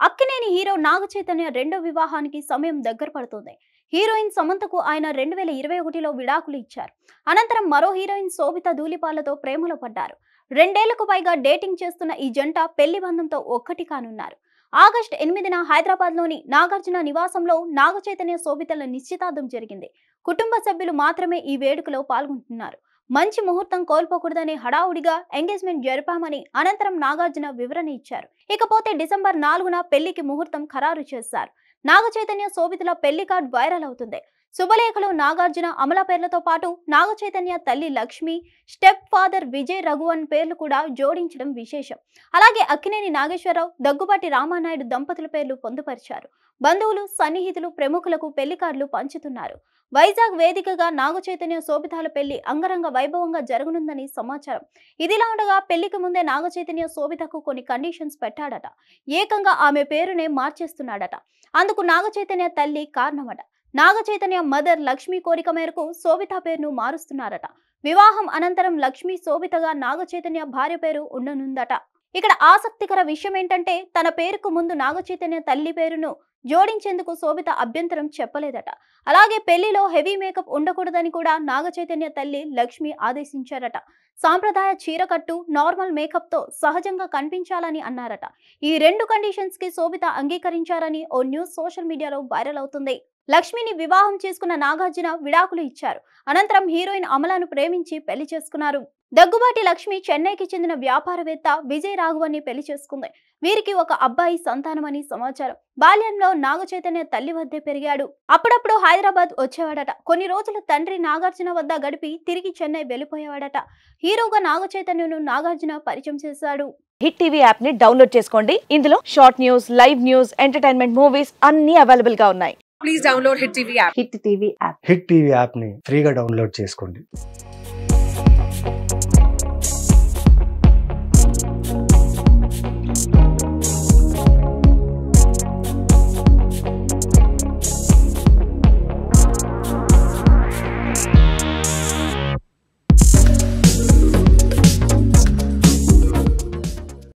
Akkineni hero Naga Chaitanya రెండో వివాహానికి సమయం దగ్గర పడుతుంది. హీరోయిన్ సమంతకు ఆయన 2021లో విడాకులు ఇచ్చారు. అనంతరం మరో హీరోయిన్ శోభిత ధూళిపాలతో ప్రేమలో పడ్డారు. 2 ఏళ్లకు పైగా డేటింగ్ చేస్తున్న ఈ జంట పెళ్లి బంధంతో ఒక్కటి కానున్నారు. ఆగస్టు 8న హైదరాబాద్లోని నాగార్జున నివాసంలో నాగ చైతన్య శోభితల నిశ్చితార్థం జరిగింది. కుటుంబ సభ్యులు మాత్రమే ఈ వేడుకలో పాల్గొంటున్నారు. మంచి ముహూర్తం కోల్పోకూడదని హడావుడిగా ఎంగేజ్మెంట్ జరిపామని అనంతరం నాగార్జున వివరణ ఇచ్చారు. ఇకపోతే డిసెంబర్ 4న పెళ్లికి ముహూర్తం ఖరారు చేశారు. నాగ చైతన్య శోభితల పెళ్లి కార్డ్ వైరల్ అవుతుంది. శుభలేఖలో నాగార్జున అమల పేర్లతో పాటు నాగ చైతన్య తల్లి లక్ష్మి, స్టెప్ ఫాదర్ విజయ్ రఘువన్ పేర్లు కూడా జోడించడం విశేషం. అలాగే అక్కినేని నాగేశ్వరరావు, దగ్గుబాటి రామానాయుడు దంపతుల పేర్లు పొందుపరిచారు. బంధువులు, సన్నిహితులు, ప్రముఖులకు పెళ్లి కార్డులు పంచుతున్నారు. వైజాగ్ వేదికగా నాగ చైతన్య శోభితాల పెళ్లి అంగరంగ వైభవంగా జరగనుందని సమాచారం. ఇదిలా ఉండగా పెళ్లికి ముందే నాగ చైతన్య శోభితకు కొన్ని కండిషన్స్ పెట్టాడట. ఏకంగా ఆమె పేరునే మార్చేస్తున్నాడట. అందుకు నాగ చైతన్య తల్లి కారణమట. నాగ చైతన్య మదర్ లక్ష్మి కోరిక మేరకు శోభిత పేరును మారుస్తున్నారట. వివాహం అనంతరం లక్ష్మి శోభితగా నాగ చైతన్య భార్య పేరు ఉండనుందట. ఇక్కడ ఆసక్తికర విషయం ఏంటంటే తన పేరుకు ముందు నాగ చైతన్య తల్లి పేరును జోడించేందుకు శోభిత అభ్యంతరం చెప్పలేదట. అలాగే పెళ్లిలో హెవీ మేకప్ ఉండకూడదని కూడా నాగ చైతన్య తల్లి లక్ష్మి ఆదేశించారట. సాంప్రదాయ చీరకట్టు, నార్మల్ మేకప్ తో సహజంగా కనిపించాలని అన్నారట. ఈ 2 కండిషన్స్ కి శోభిత అంగీకరించారని ఓ న్యూస్ సోషల్ మీడియాలో వైరల్ అవుతుంది. లక్ష్మిని వివాహం చేసుకున్న నాగార్జున విడాకులు ఇచ్చారు. అనంతరం హీరోయిన్ అమలను ప్రేమించి పెళ్లి చేసుకున్నారు. దగ్గుబాటి లక్ష్మి చెన్నైకి చెందిన వ్యాపారవేత్త విజయ్ రాఘవన్ని పెళ్లి చేసుకుంది. వీరికి ఒక అబ్బాయి సంతానమని సమాచారం. బాల్యంలో నాగ చైతన్య తల్లి వద్దే పెరిగాడు. అప్పుడప్పుడు హైదరాబాద్ వచ్చేవాడట. కొన్ని రోజులు తండ్రి నాగార్జున వద్ద గడిపి తిరిగి చెన్నై వెళ్లిపోయేవాడట. హీరోగా నాగ చైతన్యను నాగార్జున పరిచయం చేశాడు. హిట్ టీవీ యాప్ ని డౌన్లోడ్ చేసుకోండి. ఇందులో short news, live news, entertainment movies అన్ని అవైలబుల్ గా ఉన్నాయి. Please download Hit TV app. Hit TV app hit TV యాప్ని ఫ్రీగా డౌన్లోడ్ చేసుకోండి.